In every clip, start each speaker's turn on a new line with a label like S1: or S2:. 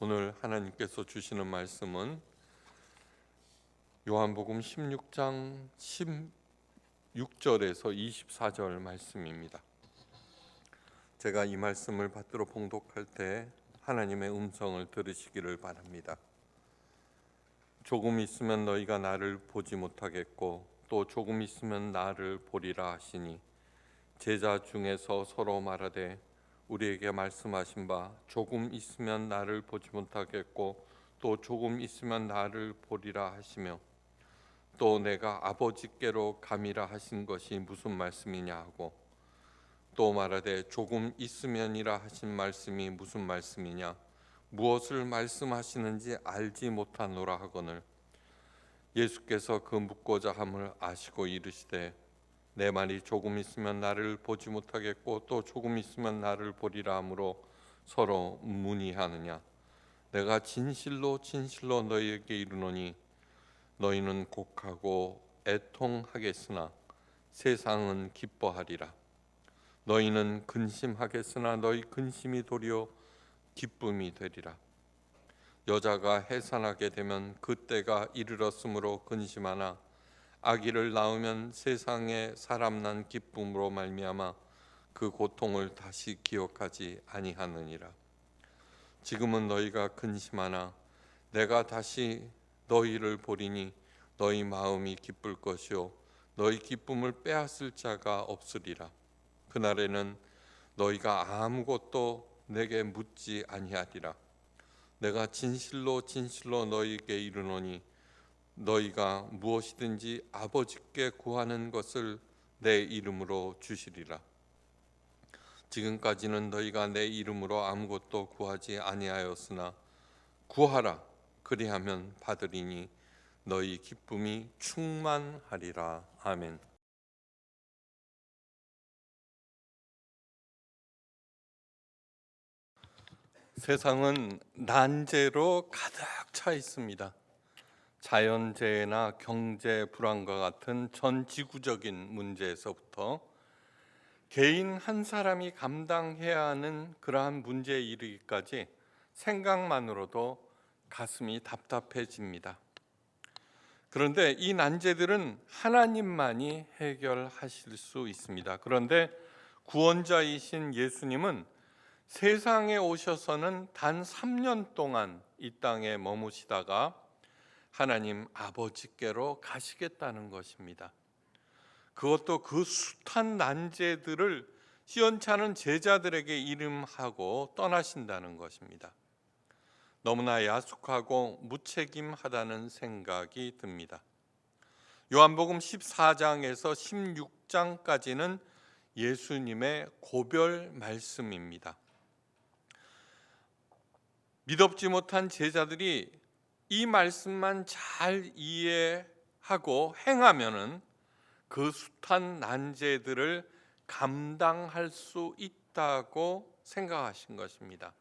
S1: 오늘 하나님께서 주시는 말씀은 요한복음 16장 16절에서 24절 말씀입니다. 제가 이 말씀을 받들어 봉독할 때 하나님의 음성을 들으시기를 바랍니다. 조금 있으면 너희가 나를 보지 못하겠고 또 조금 있으면 나를 보리라 하시니 제자 중에서 서로 말하되 우리에게 말씀하신 바 조금 있으면 나를 보지 못하겠고 또 조금 있으면 나를 보리라 하시며 또 내가 아버지께로 감이라 하신 것이 무슨 말씀이냐 하고 또 말하되 조금 있으면이라 하신 말씀이 무슨 말씀이냐 무엇을 말씀하시는지 알지 못하노라 하거늘 예수께서 그 묻고자 함을 아시고 이르시되 내 말이 조금 있으면 나를 보지 못하겠고 또 조금 있으면 나를 보리라 하므로 서로 문의하느냐 내가 진실로 진실로 너희에게 이르노니 너희는 곡하고 애통하겠으나 세상은 기뻐하리라 너희는 근심하겠으나 너희 근심이 도리어 기쁨이 되리라 여자가 해산하게 되면 그때가 이르렀으므로 근심하나 아기를 낳으면 세상에 사람 난 기쁨으로 말미암아 그 고통을 다시 기억하지 아니하느니라 지금은 너희가 근심하나 내가 다시 너희를 보리니 너희 마음이 기쁠 것이요 너희 기쁨을 빼앗을 자가 없으리라 그날에는 너희가 아무것도 내게 묻지 아니하리라 내가 진실로 진실로 너희에게 이르노니 너희가 무엇이든지 아버지께 구하는 것을 내 이름으로 주시리라 지금까지는 너희가 내 이름으로 아무것도 구하지 아니하였으나 구하라 그리하면 받으리니 너희 기쁨이 충만하리라. 아멘. 세상은 난제로 가득 차 있습니다. 자연재해나 경제 불안과 같은 전 지구적인 문제에서부터 개인 한 사람이 감당해야 하는 그러한 문제에 이르기까지 생각만으로도 가슴이 답답해집니다. 그런데 이 난제들은 하나님만이 해결하실 수 있습니다. 그런데 구원자이신 예수님은 세상에 오셔서는 단 3년 동안 이 땅에 머무시다가 하나님 아버지께로 가시겠다는 것입니다. 그것도 그 숱한 난제들을 시원찮은 제자들에게 이름하고 떠나신다는 것입니다. 너무나 야속하고 무책임하다는 생각이 듭니다. 요한복음 14장에서 16장까지는 예수님의 고별 말씀입니다. 믿업지 못한 제자들이 이 말씀만 잘 이해하고 행하면은 그 숱한 난제들을 감당할 수 있다고 생각하신 것입니다.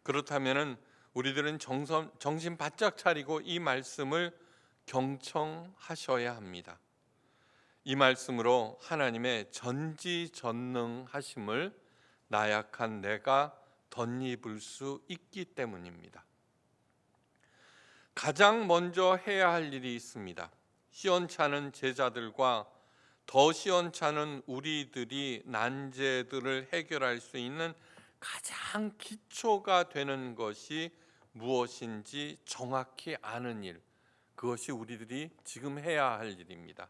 S1: 그렇다면은 우리들은 정신 바짝 차리고 이 말씀을 경청하셔야 합니다. 이 말씀으로 하나님의 전지전능하심을 나약한 내가 덧입을 수 있기 때문입니다. 가장 먼저 해야 할 일이 있습니다. 시원찮은 제자들과 더 시원찮은 우리들이 난제들을 해결할 수 있는 가장 기초가 되는 것이 무엇인지 정확히 아는 일, 그것이 우리들이 지금 해야 할 일입니다.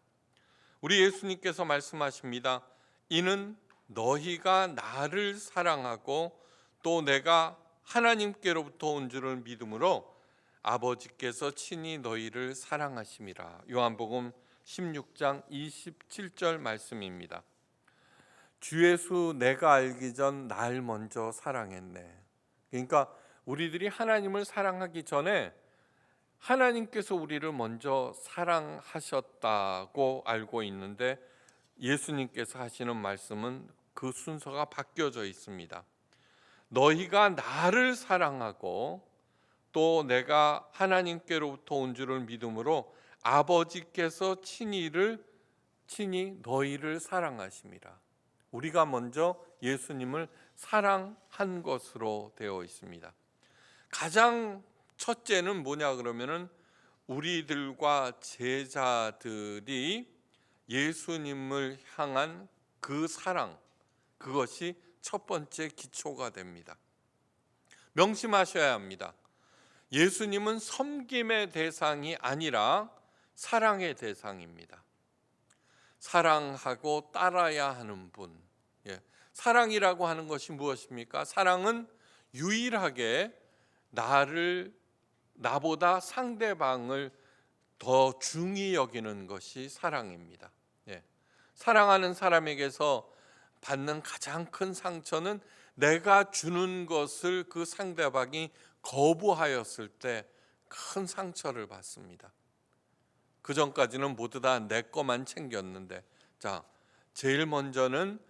S1: 우리 예수님께서 말씀하십니다. 이는 너희가 나를 사랑하고 또 내가 하나님께로부터 온 줄을 믿음으로 아버지께서 친히 너희를 사랑하심이라. 요한복음 16장 27절 말씀입니다. 주 예수 내가 알기 전 날 먼저 사랑했네. 그러니까 우리들이 하나님을 사랑하기 전에 하나님께서 우리를 먼저 사랑하셨다고 알고 있는데 예수님께서 하시는 말씀은 그 순서가 바뀌어져 있습니다. 너희가 나를 사랑하고 또 내가 하나님께로부터 온 줄을 믿음으로 아버지께서 친히 너희를 사랑하심이라. 우리가 먼저 예수님을 사랑한 것으로 되어 있습니다. 가장 첫째는 뭐냐 그러면은 우리들과 제자들이 예수님을 향한 그 사랑, 그것이 첫 번째 기초가 됩니다. 명심하셔야 합니다. 예수님은 섬김의 대상이 아니라 사랑의 대상입니다. 사랑하고 따라야 하는 분. 사랑이라고 하는 것이 무엇입니까? 사랑은 유일하게 나보다 상대방을 더 중히 여기는 것이 사랑입니다. 사랑하는 사람에게서 받는 가장 큰 상처는 내가 주는 것을 그 상대방이 거부하였을 때 큰 상처를 받습니다. 그 전까지는 모두 다 내 것만 챙겼는데, 제일 먼저는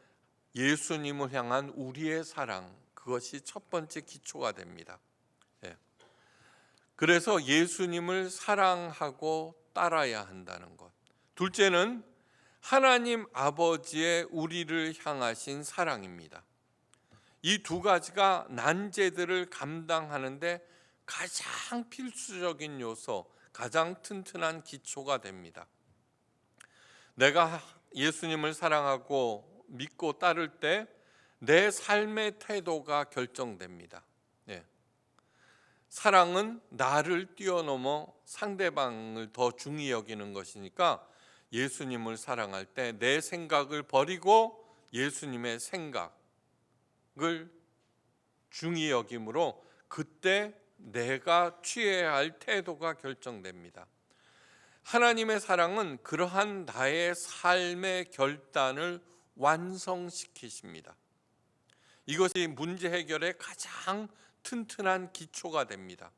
S1: 예수님을 향한 우리의 사랑, 그것이 첫 번째 기초가 됩니다. 그래서 예수님을 사랑하고 따라야 한다는 것. 둘째는 하나님 아버지의 우리를 향하신 사랑입니다. 이 두 가지가 난제들을 감당하는데 가장 필수적인 요소, 가장 튼튼한 기초가 됩니다. 내가 예수님을 사랑하고 믿고 따를 때 내 삶의 태도가 결정됩니다. 사랑은 나를 뛰어넘어 상대방을 더 중히 여기는 것이니까 예수님을 사랑할 때 내 생각을 버리고 예수님의 생각을 중히 여김으로 그때 내가 취해야 할 태도가 결정됩니다. 하나님의 사랑은 그러한 나의 삶의 결단을 완성시키십니다. 이것이 문제 해결의 가장 튼튼한 기초가 됩니다.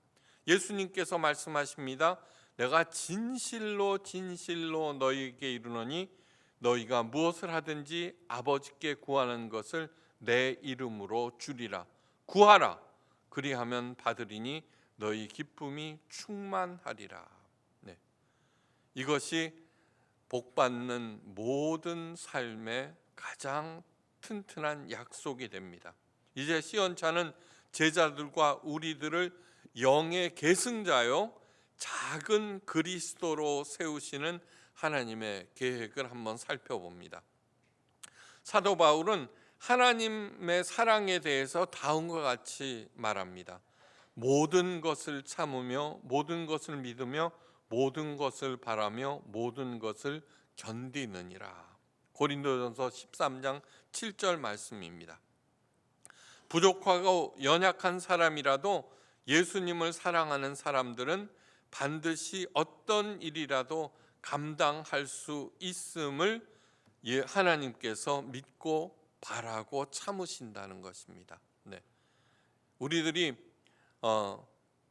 S1: 예수님께서 말씀하십니다. 내가 진실로 진실로 너희에게 이르노니 너희가 무엇을 하든지 아버지께 구하는 것을 내 이름으로 주리라. 구하라. 그리하면 받으리니 너희 기쁨이 충만하리라. 이것이 복받는 모든 삶의 가장 튼튼한 약속이 됩니다. 이제 시온차는 제자들과 우리들을 영의 계승자요 작은 그리스도로 세우시는 하나님의 계획을 한번 살펴봅니다. 사도 바울은 하나님의 사랑에 대해서 다음과 같이 말합니다. 모든 것을 참으며 모든 것을 믿으며 모든 것을 바라며 모든 것을 견디느니라. 고린도전서 13장 7절 말씀입니다. 부족하고 연약한 사람이라도 예수님을 사랑하는 사람들은 반드시 어떤 일이라도 감당할 수 있음을 하나님께서 믿고 바라고 참으신다는 것입니다. 우리들이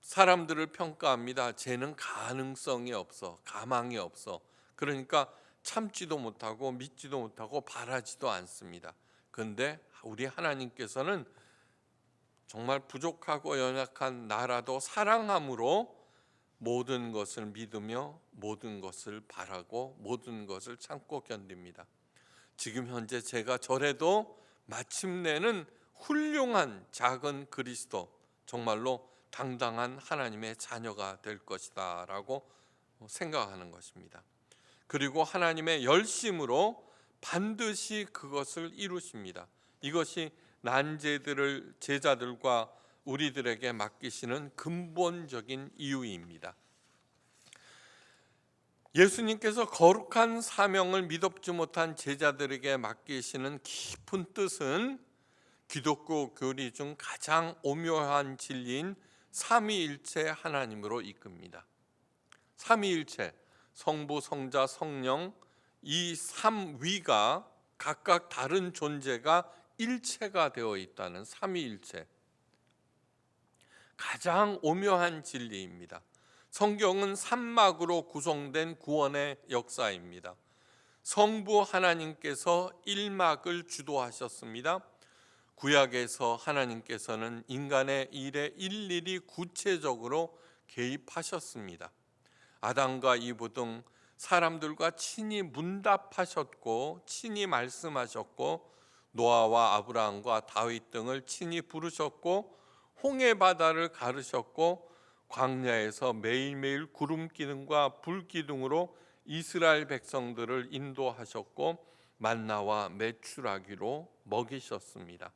S1: 사람들을 평가합니다. 쟤는 가능성이 없어, 가망이 없어. 그러니까 참지도 못하고 믿지도 못하고 바라지도 않습니다. 그런데 우리 하나님께서는 정말 부족하고 연약한 나라도 사랑함으로 모든 것을 믿으며 모든 것을 바라고 모든 것을 참고 견딥니다. 지금 현재 제가 저래도 마침내는 훌륭한 작은 그리스도, 정말로 당당한 하나님의 자녀가 될 것이다 라고 생각하는 것입니다. 그리고 하나님의 열심으로 반드시 그것을 이루십니다. 이것이 난제들을 제자들과 우리들에게 맡기시는 근본적인 이유입니다. 예수님께서 거룩한 사명을 미덥지 못한 제자들에게 맡기시는 깊은 뜻은 기독교 교리 중 가장 오묘한 진리인 삼위일체 하나님으로 이끕니다. 삼위일체, 성부, 성자, 성령, 이 삼위가 각각 다른 존재가 일체가 되어 있다는 삼위일체, 가장 오묘한 진리입니다. 성경은 삼막으로 구성된 구원의 역사입니다. 성부 하나님께서 1막을 주도하셨습니다. 구약에서 하나님께서는 인간의 일에 일일이 구체적으로 개입하셨습니다. 아담과 이브 등 사람들과 친히 문답하셨고 친히 말씀하셨고 노아와 아브라함과 다윗 등을 친히 부르셨고 홍해 바다를 가르셨고 광야에서 매일매일 구름 기둥과 불 기둥으로 이스라엘 백성들을 인도하셨고 만나와 메추라기로 먹이셨습니다.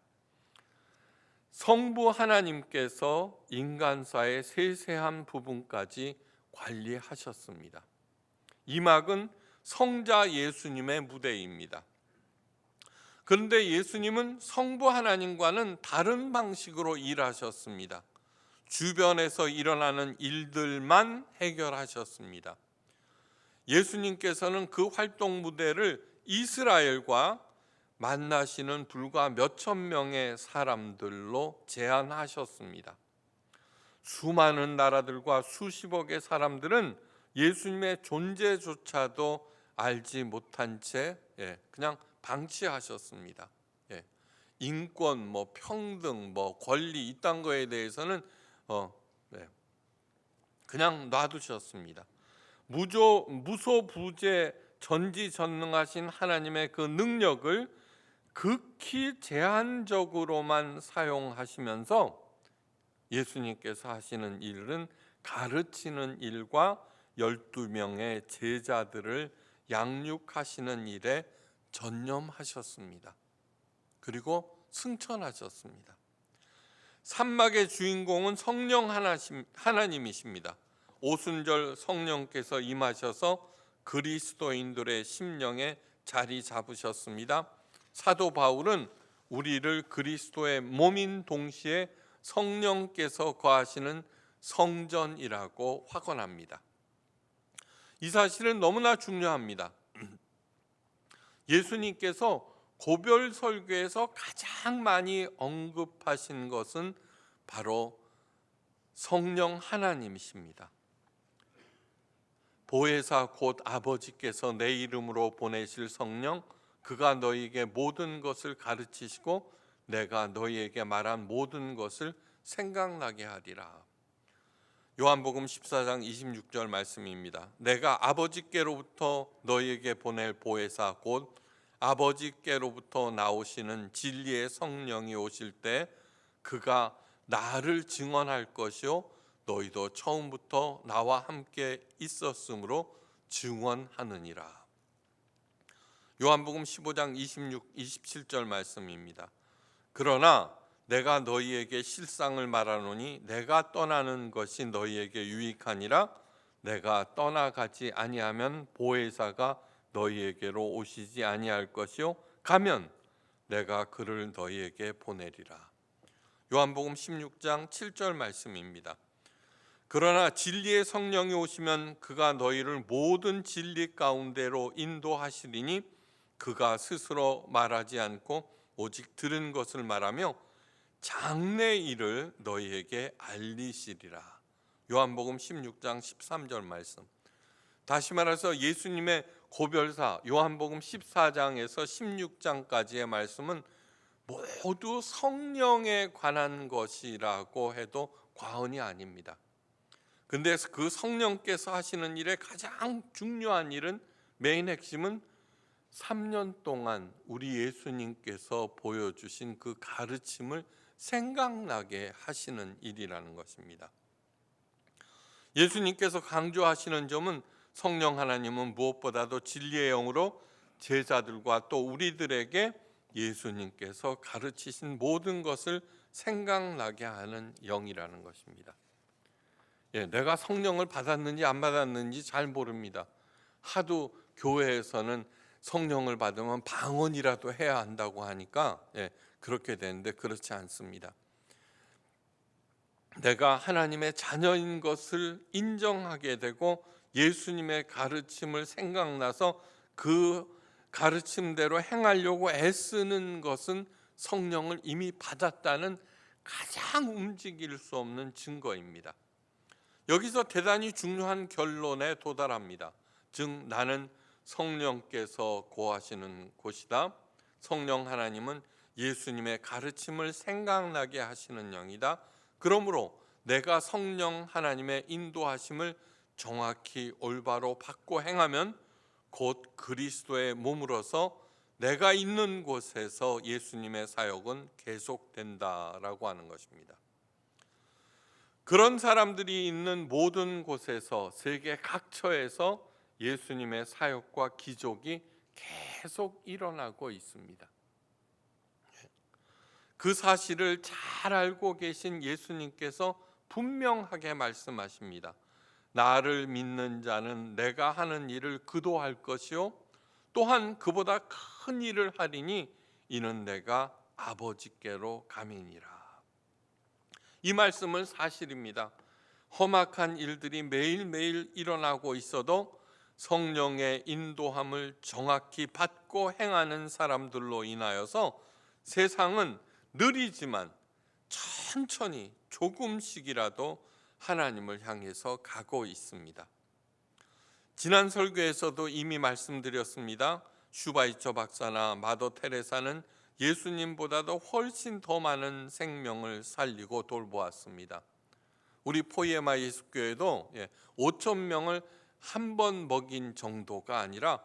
S1: 성부 하나님께서 인간사의 세세한 부분까지 관리하셨습니다. 이 막은 성자 예수님의 무대입니다. 그런데 예수님은 성부 하나님과는 다른 방식으로 일하셨습니다. 주변에서 일어나는 일들만 해결하셨습니다. 예수님께서는 그 활동 무대를 이스라엘과 만나시는 불과 몇천 명의 사람들로 제한하셨습니다. 수많은 나라들과 수십억의 사람들은 예수님의 존재조차도 알지 못한 채 그냥 방치하셨습니다. 인권, 평등, 권리 이딴 거에 대해서는 그냥 놔두셨습니다. 무소부재 전지전능하신 하나님의 그 능력을 극히 제한적으로만 사용하시면서 예수님께서 하시는 일은 가르치는 일과 12명의 제자들을 양육하시는 일에 전념하셨습니다. 그리고 승천하셨습니다. 산막의 주인공은 성령 하나님이십니다. 오순절 성령께서 임하셔서 그리스도인들의 심령에 자리 잡으셨습니다. 사도 바울은 우리를 그리스도의 몸인 동시에 성령께서 거하시는 성전이라고 확언합니다. 이 사실은 너무나 중요합니다. 예수님께서 고별 설교에서 가장 많이 언급하신 것은 바로 성령 하나님이십니다. 보혜사 곧 아버지께서 내 이름으로 보내실 성령, 그가 너희에게 모든 것을 가르치시고 내가 너희에게 말한 모든 것을 생각나게 하리라. 요한복음 14장 26절 말씀입니다. 내가 아버지께로부터 너희에게 보낼 보혜사 곧 아버지께로부터 나오시는 진리의 성령이 오실 때 그가 나를 증언할 것이요 너희도 처음부터 나와 함께 있었으므로 증언하느니라. 요한복음 15장 26, 27절 말씀입니다. 그러나 내가 너희에게 실상을 말하노니 내가 떠나는 것이 너희에게 유익하니라. 내가 떠나가지 아니하면 보혜사가 너희에게로 오시지 아니할 것이요 가면 내가 그를 너희에게 보내리라. 요한복음 16장 7절 말씀입니다. 그러나 진리의 성령이 오시면 그가 너희를 모든 진리 가운데로 인도하시리니 그가 스스로 말하지 않고 오직 들은 것을 말하며 장래 일을 너희에게 알리시리라. 요한복음 16장 13절 말씀. 다시 말해서 예수님의 고별사 요한복음 14장에서 16장까지의 말씀은 모두 성령에 관한 것이라고 해도 과언이 아닙니다. 근데 그 성령께서 하시는 일의 가장 중요한 일은 메인 핵심은 3년 동안 우리 예수님께서 보여주신 그 가르침을 생각나게 하시는 일이라는 것입니다. 예수님께서 강조하시는 점은 성령 하나님은 무엇보다도 진리의 영으로 제자들과 또 우리들에게 예수님께서 가르치신 모든 것을 생각나게 하는 영이라는 것입니다. 내가 성령을 받았는지 안 받았는지 잘 모릅니다. 하도 교회에서는 성령을 받으면 방언이라도 해야 한다고 하니까 그렇게 되는데 그렇지 않습니다. 내가 하나님의 자녀인 것을 인정하게 되고 예수님의 가르침을 생각나서 그 가르침대로 행하려고 애쓰는 것은 성령을 이미 받았다는 가장 움직일 수 없는 증거입니다. 여기서 대단히 중요한 결론에 도달합니다. 즉 나는 성령께서 거하시는 곳이다. 성령 하나님은 예수님의 가르침을 생각나게 하시는 영이다. 그러므로 내가 성령 하나님의 인도하심을 정확히 올바로 받고 행하면 곧 그리스도의 몸으로서 내가 있는 곳에서 예수님의 사역은 계속된다라고 하는 것입니다. 그런 사람들이 있는 모든 곳에서, 세계 각처에서 예수님의 사역과 기적이 계속 일어나고 있습니다. 그 사실을 잘 알고 계신 예수님께서 분명하게 말씀하십니다. 나를 믿는 자는 내가 하는 일을 그도 할 것이요 또한 그보다 큰 일을 하리니 이는 내가 아버지께로 감이니라. 이 말씀은 사실입니다. 험악한 일들이 매일매일 일어나고 있어도 성령의 인도함을 정확히 받고 행하는 사람들로 인하여서 세상은 느리지만 천천히 조금씩이라도 하나님을 향해서 가고 있습니다. 지난 설교에서도 이미 말씀드렸습니다. 슈바이처 박사나 마더 테레사는 예수님보다도 훨씬 더 많은 생명을 살리고 돌보았습니다. 우리 포이에마 예수교회도 5천 명을 한 번 먹인 정도가 아니라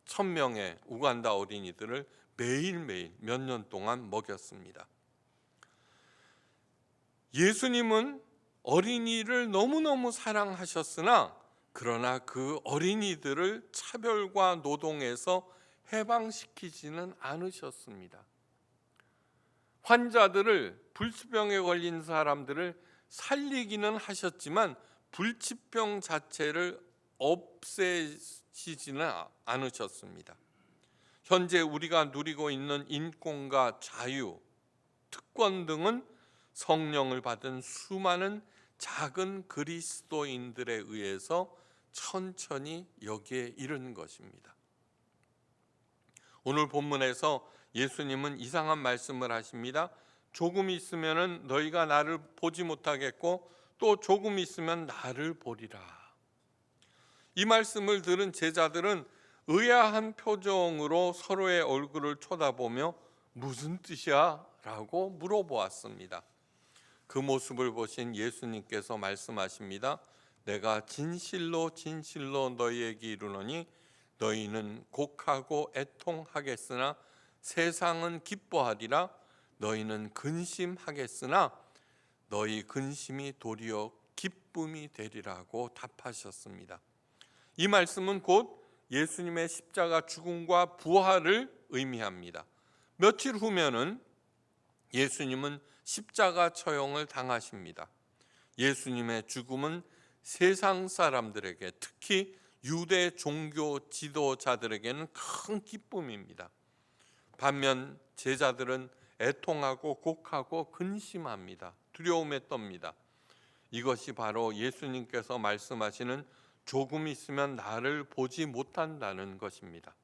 S1: 1,000명의 우간다 어린이들을 매일매일 몇 년 동안 먹였습니다. 예수님은 어린이를 너무너무 사랑하셨으나 그러나 그 어린이들을 차별과 노동에서 해방시키지는 않으셨습니다. 환자들을, 불치병에 걸린 사람들을 살리기는 하셨지만 불치병 자체를 없애시지는 않으셨습니다. 현재 우리가 누리고 있는 인권과 자유, 특권 등은 성령을 받은 수많은 작은 그리스도인들에 의해서 천천히 여기에 이른 것입니다. 오늘 본문에서 예수님은 이상한 말씀을 하십니다. 조금 있으면 너희가 나를 보지 못하겠고 또 조금 있으면 나를 보리라. 이 말씀을 들은 제자들은 의아한 표정으로 서로의 얼굴을 쳐다보며 무슨 뜻이야? 라고 물어보았습니다. 그 모습을 보신 예수님께서 말씀하십니다. 내가 진실로 진실로 너희에게 이르노니 너희는 곡하고 애통하겠으나 세상은 기뻐하리라. 너희는 근심하겠으나 너희 근심이 도리어 기쁨이 되리라고 답하셨습니다. 이 말씀은 곧 예수님의 십자가 죽음과 부활을 의미합니다. 며칠 후면은 예수님은 십자가 처형을 당하십니다. 예수님의 죽음은 세상 사람들에게, 특히 유대 종교 지도자들에게는 큰 기쁨입니다. 반면 제자들은 애통하고 곡하고 근심합니다. 두려움에 떱니다. 이것이 바로 예수님께서 말씀하시는 조금 있으면 나를 보지 못한다는 것입니다.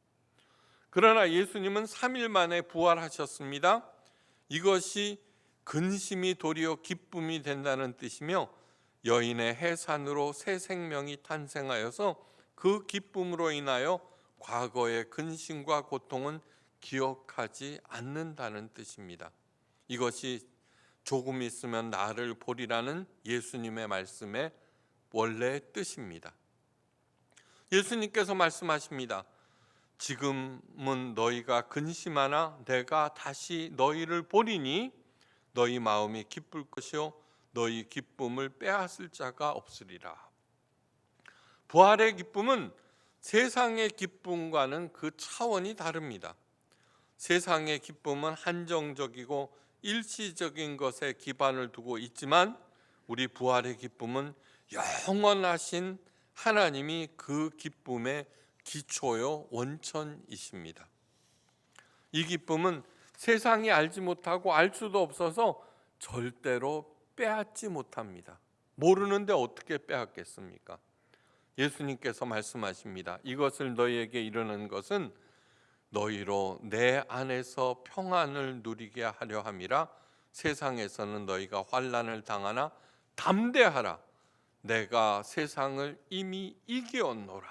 S1: 그러나 예수님은 3일 만에 부활하셨습니다. 이것이 근심이 도리어 기쁨이 된다는 뜻이며 여인의 해산으로 새 생명이 탄생하여서 그 기쁨으로 인하여 과거의 근심과 고통은 기억하지 않는다는 뜻입니다. 이것이 조금 있으면 나를 보리라는 예수님의 말씀의 원래 뜻입니다. 예수님께서 말씀하십니다. 지금은 너희가 근심하나 내가 다시 너희를 보리니 너희 마음이 기쁠 것이요 너희 기쁨을 빼앗을 자가 없으리라. 부활의 기쁨은 세상의 기쁨과는 그 차원이 다릅니다. 세상의 기쁨은 한정적이고 일시적인 것에 기반을 두고 있지만 우리 부활의 기쁨은 영원하신 하나님이 그 기쁨의 기초요 원천이십니다. 이 기쁨은 세상이 알지 못하고 알 수도 없어서 절대로 빼앗지 못합니다. 모르는데 어떻게 빼앗겠습니까? 예수님께서 말씀하십니다. 이것을 너희에게 이르는 것은 너희로 내 안에서 평안을 누리게 하려 함이라. 세상에서는 너희가 환난을 당하나 담대하라. 내가 세상을 이미 이기었노라.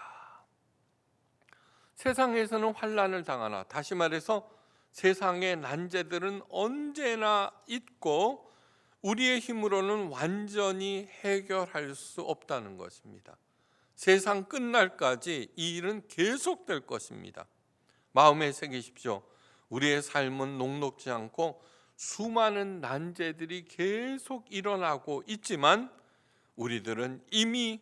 S1: 세상에서는 환난을 당하나, 다시 말해서 세상의 난제들은 언제나 있고 우리의 힘으로는 완전히 해결할 수 없다는 것입니다. 세상 끝날까지 이 일은 계속될 것입니다. 마음에 새기십시오. 우리의 삶은 녹록지 않고 수많은 난제들이 계속 일어나고 있지만 우리들은 이미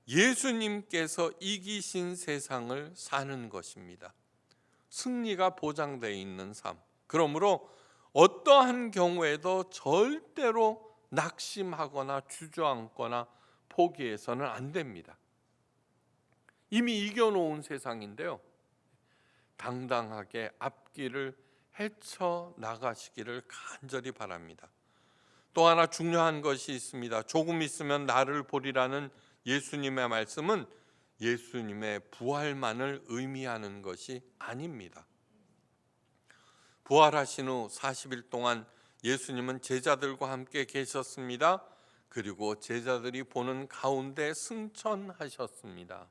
S1: 예수님께서 이기신 세상을 사는 것입니다. 승리가 보장되어 있는 삶. 그러므로 어떠한 경우에도 절대로 낙심하거나 주저앉거나 포기해서는 안 됩니다. 이미 이겨놓은 세상인데요, 당당하게 앞길을 헤쳐나가시기를 간절히 바랍니다. 또 하나 중요한 것이 있습니다. 조금 있으면 나를 보리라는 예수님의 말씀은 예수님의 부활만을 의미하는 것이 아닙니다. 부활하신 후 40일 동안 예수님은 제자들과 함께 계셨습니다. 그리고 제자들이 보는 가운데 승천하셨습니다.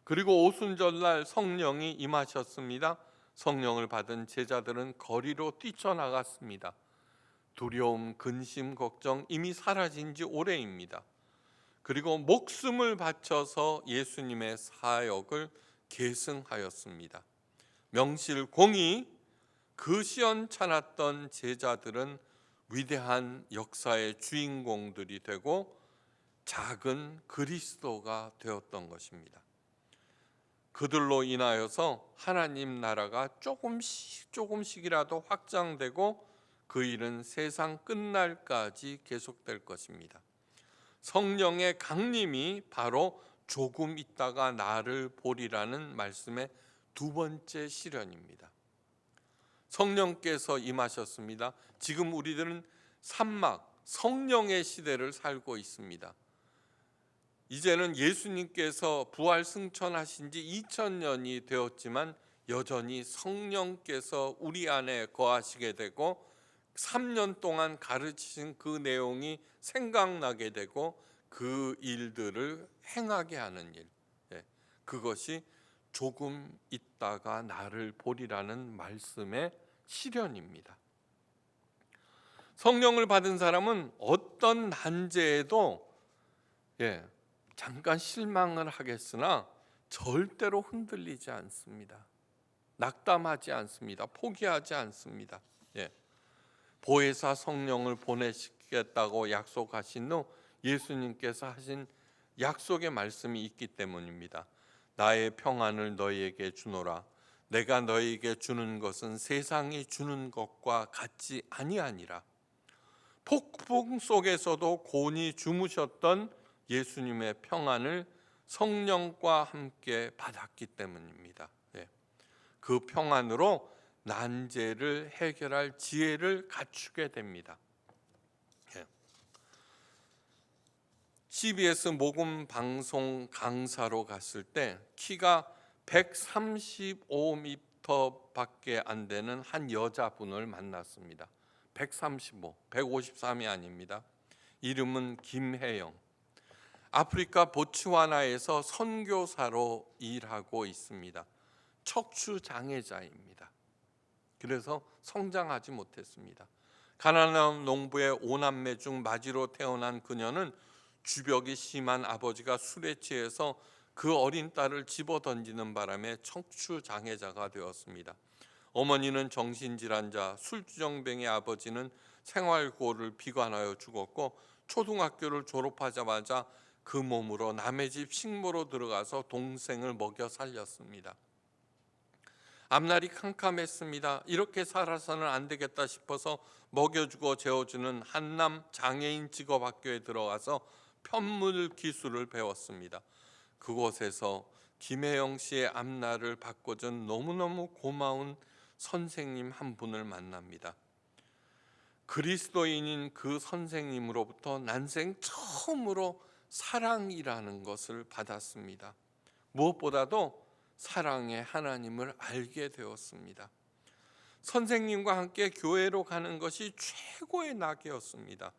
S1: 그리고 오순절날 성령이 임하셨습니다. 성령을 받은 제자들은 거리로 뛰쳐나갔습니다. 두려움, 근심, 걱정 이미 사라진 지 오래입니다. 그리고 목숨을 바쳐서 예수님의 사역을 계승하였습니다. 명실공히 그 시원찮았던 제자들은 위대한 역사의 주인공들이 되고 작은 그리스도가 되었던 것입니다. 그들로 인하여서 하나님 나라가 조금씩이라도 확장되고 그 일은 세상 끝날까지 계속될 것입니다. 성령의 강림이 바로 조금 있다가 나를 보리라는 말씀의 두 번째 실현입니다. 성령께서 임하셨습니다. 지금 우리들은 산막, 성령의 시대를 살고 있습니다. 이제는 예수님께서 부활 승천하신 지 2000년이 되었지만 여전히 성령께서 우리 안에 거하시게 되고 3년 동안 가르치신 그 내용이 생각나게 되고 그 일들을 행하게 하는 일, 그것이 조금 있다가 나를 보리라는 말씀의 실현입니다. 성령을 받은 사람은 어떤 난제에도 잠깐 실망을 하겠으나 절대로 흔들리지 않습니다. 낙담하지 않습니다. 포기하지 않습니다. 보혜사 성령을 보내시겠다고 약속하신 후 예수님께서 하신 약속의 말씀이 있기 때문입니다. 나의 평안을 너희에게 주노라. 내가 너희에게 주는 것은 세상이 주는 것과 같지 아니하니라. 폭풍 속에서도 곤히 주무셨던 예수님의 평안을 성령과 함께 받았기 때문입니다. 그 평안으로 난제를 해결할 지혜를 갖추게 됩니다. CBS 모금 방송 강사로 갔을 때 키가 135m밖에 안 되는 한 여자분을 만났습니다. 135, 153이 아닙니다. 이름은 김혜영. 아프리카 보츠와나에서 선교사로 일하고 있습니다. 척추 장애자입니다. 그래서 성장하지 못했습니다. 가나안 농부의 5남매 중 마지로 태어난 그녀는 주벽이 심한 아버지가 술에 취해서 그 어린 딸을 집어던지는 바람에 척추 장애자가 되었습니다. 어머니는 정신질환자, 술주정뱅이 아버지는 생활고를 비관하여 죽었고 초등학교를 졸업하자마자 그 몸으로 남의 집 식모로 들어가서 동생을 먹여 살렸습니다. 앞날이 캄캄했습니다. 이렇게 살아서는 안 되겠다 싶어서 먹여주고 재워주는 한남 장애인 직업학교에 들어가서 편물 기술을 배웠습니다. 그곳에서 김혜영 씨의 앞날을 바꿔준 너무너무 고마운 선생님 한 분을 만납니다. 그리스도인인 그 선생님으로부터 난생 처음으로 사랑이라는 것을 받았습니다. 무엇보다도 사랑의 하나님을 알게 되었습니다. 선생님과 함께 교회로 가는 것이 최고의 낙이었습니다.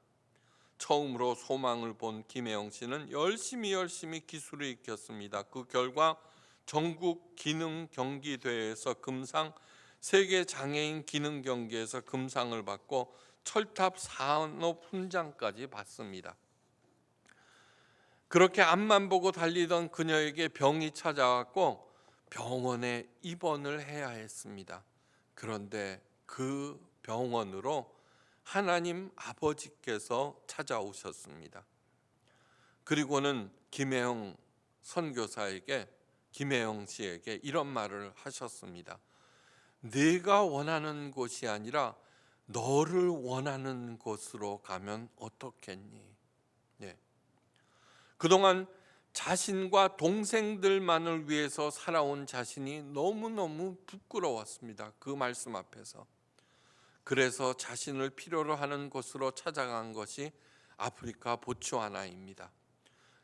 S1: 처음으로 소망을 본 김혜영 씨는 열심히 기술을 익혔습니다. 그 결과 전국 기능 경기 대회에서 금상, 세계 장애인 기능 경기에서 금상을 받고 철탑 산업 훈장까지 받습니다. 그렇게 앞만 보고 달리던 그녀에게 병이 찾아왔고 병원에 입원을 해야 했습니다. 그런데 그 병원으로 하나님 아버지께서 찾아오셨습니다. 그리고는 김혜영 씨에게 이런 말을 하셨습니다. 네가 원하는 곳이 아니라 너를 원하는 곳으로 가면 어떻겠니? 네. 그동안 자신과 동생들만을 위해서 살아온 자신이 너무너무 부끄러웠습니다. 그 말씀 앞에서. 그래서 자신을 필요로 하는 곳으로 찾아간 것이 아프리카 보츠와나입니다.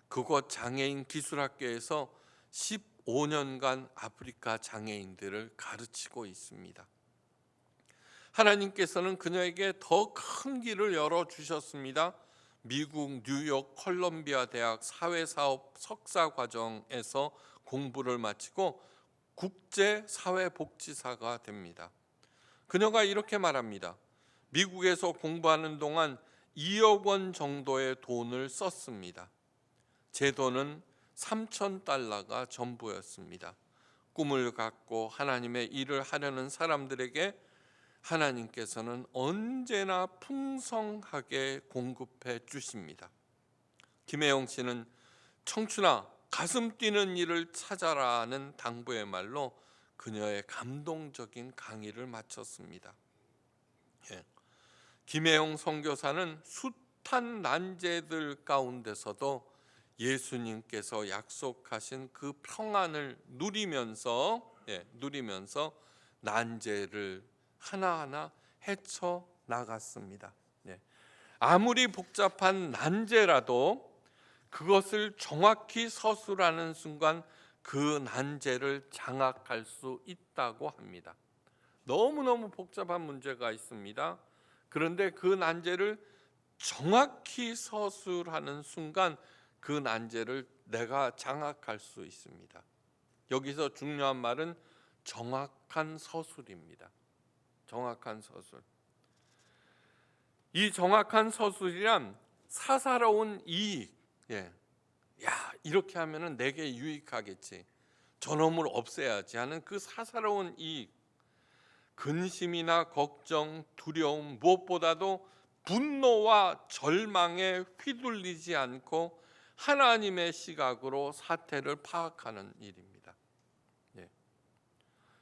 S1: 그곳 장애인 기술학교에서 15년간 아프리카 장애인들을 가르치고 있습니다. 하나님께서는 그녀에게 더 큰 길을 열어주셨습니다. 미국 뉴욕 컬럼비아 대학 사회사업 석사 과정에서 공부를 마치고 국제사회복지사가 됩니다. 그녀가 이렇게 말합니다. 미국에서 공부하는 동안 2억 원 정도의 돈을 썼습니다. 제 돈은 $3,000가 전부였습니다. 꿈을 갖고 하나님의 일을 하려는 사람들에게 하나님께서는 언제나 풍성하게 공급해 주십니다. 김혜영 씨는 청춘아, 가슴 뛰는 일을 찾아라는 당부의 말로 그녀의 감동적인 강의를 마쳤습니다. 김혜영 선교사는 숱한 난제들 가운데서도 예수님께서 약속하신 그 평안을 누리면서 난제를 하나하나 헤쳐 나갔습니다. 아무리 복잡한 난제라도 그것을 정확히 서술하는 순간 그 난제를 장악할 수 있다고 합니다. 너무너무 복잡한 문제가 있습니다. 그런데 그 난제를 정확히 서술하는 순간 그 난제를 내가 장악할 수 있습니다. 여기서 중요한 말은 정확한 서술입니다. 정확한 서술. 이 정확한 서술이란 사사로운 이익. 이렇게 하면은 내게 유익하겠지. 저놈을 없애야지 하는 그 사사로운 이익. 근심이나 걱정, 두려움, 무엇보다도 분노와 절망에 휘둘리지 않고 하나님의 시각으로 사태를 파악하는 일입니다.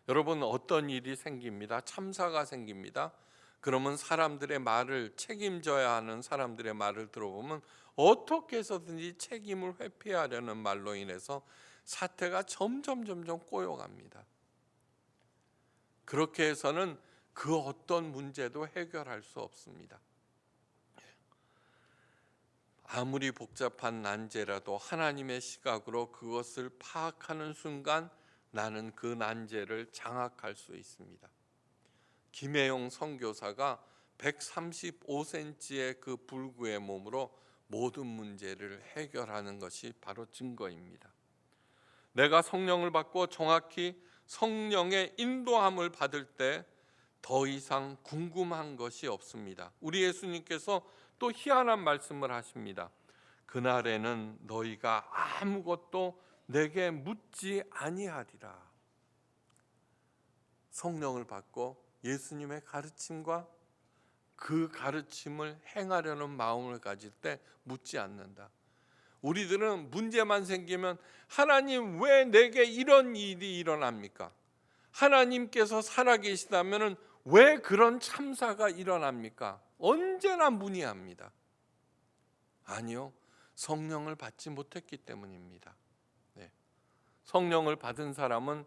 S1: 여러분, 어떤 일이 생깁니다. 참사가 생깁니다. 그러면 사람들의 말을, 책임져야 하는 사람들의 말을 들어보면 어떻게 해서든지 책임을 회피하려는 말로 인해서 사태가 점점 꼬여갑니다. 그렇게 해서는 그 어떤 문제도 해결할 수 없습니다. 아무리 복잡한 난제라도 하나님의 시각으로 그것을 파악하는 순간 나는 그 난제를 장악할 수 있습니다. 김혜영 선교사가 135cm의 그 불구의 몸으로 모든 문제를 해결하는 것이 바로 증거입니다. 내가 성령을 받고 정확히 성령의 인도함을 받을 때 더 이상 궁금한 것이 없습니다. 우리 예수님께서 또 희한한 말씀을 하십니다. 그날에는 너희가 아무것도 내게 묻지 아니하리라. 성령을 받고 예수님의 가르침과 그 가르침을 행하려는 마음을 가질 때 묻지 않는다. 우리들은 문제만 생기면 하나님 왜 내게 이런 일이 일어납니까? 하나님께서 살아계시다면 왜 그런 참사가 일어납니까? 언제나 문의합니다. 아니요, 성령을 받지 못했기 때문입니다. 성령을 받은 사람은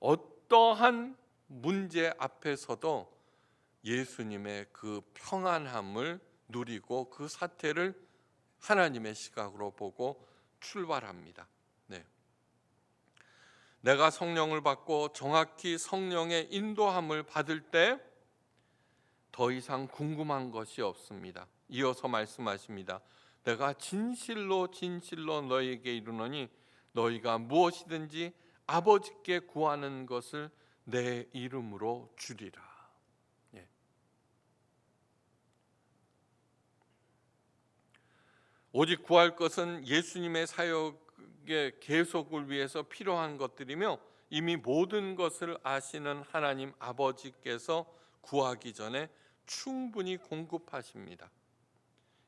S1: 어떠한 문제 앞에서도 예수님의 그 평안함을 누리고 그 사태를 하나님의 시각으로 보고 출발합니다. 내가 성령을 받고 정확히 성령의 인도함을 받을 때 더 이상 궁금한 것이 없습니다. 이어서 말씀하십니다. 내가 진실로 너희에게 이르노니 너희가 무엇이든지 아버지께 구하는 것을 내 이름으로 주리라. 오직 구할 것은 예수님의 사역의 계속을 위해서 필요한 것들이며 이미 모든 것을 아시는 하나님 아버지께서 구하기 전에 충분히 공급하십니다.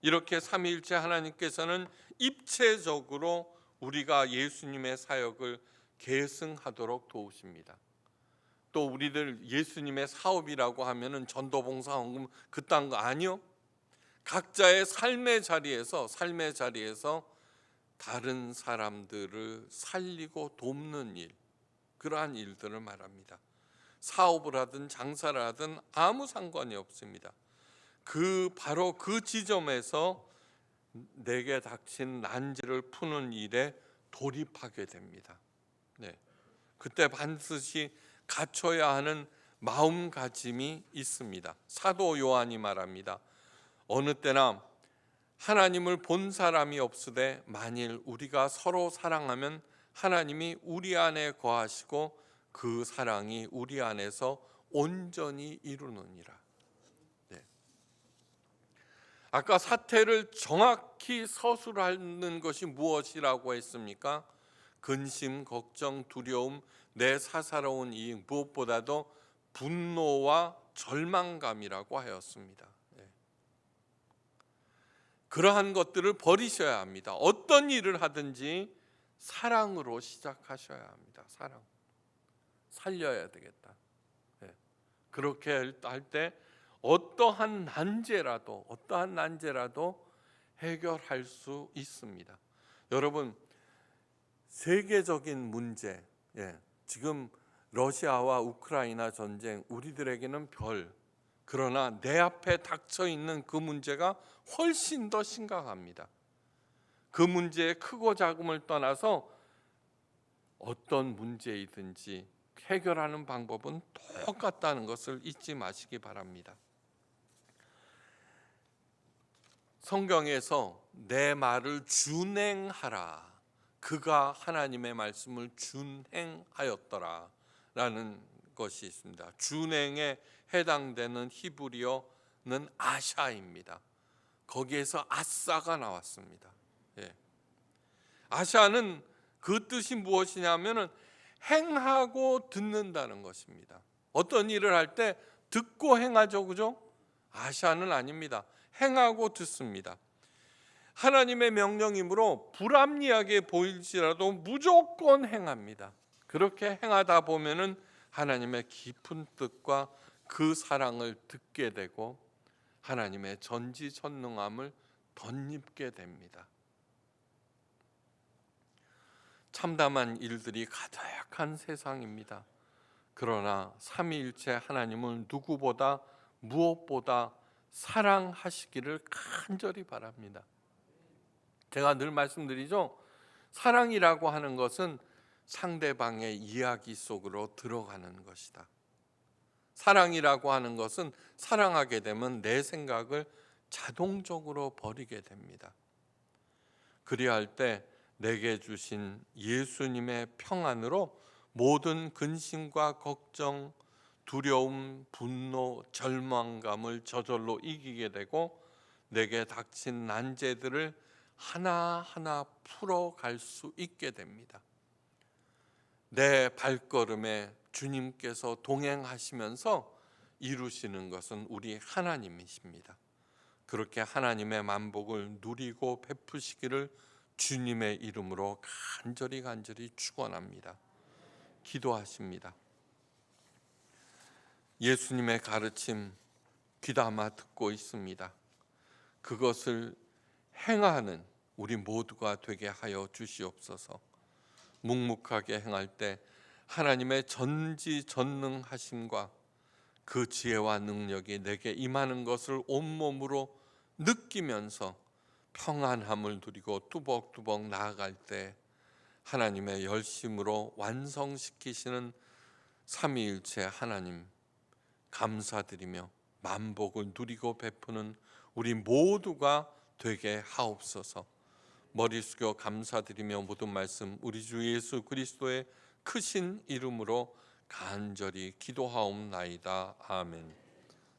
S1: 이렇게 삼위일체 하나님께서는 입체적으로 우리가 예수님의 사역을 계승하도록 도우십니다. 또 우리들 예수님의 사업이라고 하면은 전도, 봉사, 헌금 그딴 거 아니요. 각자의 삶의 자리에서 다른 사람들을 살리고 돕는 일, 그러한 일들을 말합니다. 사업을 하든 장사를 하든 아무 상관이 없습니다. 바로 그 지점에서 내게 닥친 난제를 푸는 일에 돌입하게 됩니다. 네. 그때 반드시 갖춰야 하는 마음가짐이 있습니다. 사도 요한이 말합니다. 어느 때나 하나님을 본 사람이 없으되 만일 우리가 서로 사랑하면 하나님이 우리 안에 거하시고 그 사랑이 우리 안에서 온전히 이루느니라. 네. 아까 사태를 정확히 서술하는 것이 무엇이라고 했습니까? 근심, 걱정, 두려움, 내 사사로운 이익, 무엇보다도 분노와 절망감이라고 하였습니다. 그러한 것들을 버리셔야 합니다. 어떤 일을 하든지 사랑으로 시작하셔야 합니다. 사랑. 살려야 되겠다. 그렇게 할 때 어떠한 난제라도 해결할 수 있습니다. 여러분, 세계적인 문제, 지금 러시아와 우크라이나 전쟁, 우리들에게는 그러나 내 앞에 닥쳐 있는 그 문제가 훨씬 더 심각합니다. 그 문제의 크고 작음을 떠나서 어떤 문제이든지 해결하는 방법은 똑같다는 것을 잊지 마시기 바랍니다. 성경에서 내 말을 준행하라, 그가 하나님의 말씀을 준행하였더라 라는 것이 있습니다. 준행에 해당되는 히브리어는 아샤입니다. 거기에서 아싸가 나왔습니다. 아샤는 그 뜻이 무엇이냐면은 행하고 듣는다는 것입니다. 어떤 일을 할 때 듣고 행하죠, 그죠? 아샤는 아닙니다. 행하고 듣습니다. 하나님의 명령이므로 불합리하게 보일지라도 무조건 행합니다. 그렇게 행하다 보면은 하나님의 깊은 뜻과 그 사랑을 듣게 되고 하나님의 전지전능함을 덧입게 됩니다. 참담한 일들이 가득한 세상입니다. 그러나 삼위일체 하나님을 누구보다 무엇보다 사랑하시기를 간절히 바랍니다. 제가 늘 말씀드리죠. 사랑이라고 하는 것은 상대방의 이야기 속으로 들어가는 것이다. 사랑이라고 하는 것은 사랑하게 되면 내 생각을 자동적으로 버리게 됩니다. 그리할 때 내게 주신 예수님의 평안으로 모든 근심과 걱정, 두려움, 분노, 절망감을 저절로 이기게 되고 내게 닥친 난제들을 하나하나 풀어갈 수 있게 됩니다. 내 발걸음에 주님께서 동행하시면서 이루시는 것은 우리 하나님이십니다. 그렇게 하나님의 만복을 누리고 베푸시기를 주님의 이름으로 간절히 축원합니다. 기도하십니다. 예수님의 가르침 귀담아 듣고 있습니다. 그것을 행하는 우리 모두가 되게 하여 주시옵소서. 묵묵하게 행할 때 하나님의 전지전능하심과 그 지혜와 능력이 내게 임하는 것을 온몸으로 느끼면서 평안함을 누리고 뚜벅뚜벅 나아갈 때 하나님의 열심으로 완성시키시는 삼위일체 하나님 감사드리며 만복을 누리고 베푸는 우리 모두가 되게 하옵소서. 머리 숙여 감사드리며 모든 말씀 우리 주 예수 그리스도의 크신 이름으로 간절히 기도하옵나이다. 아멘.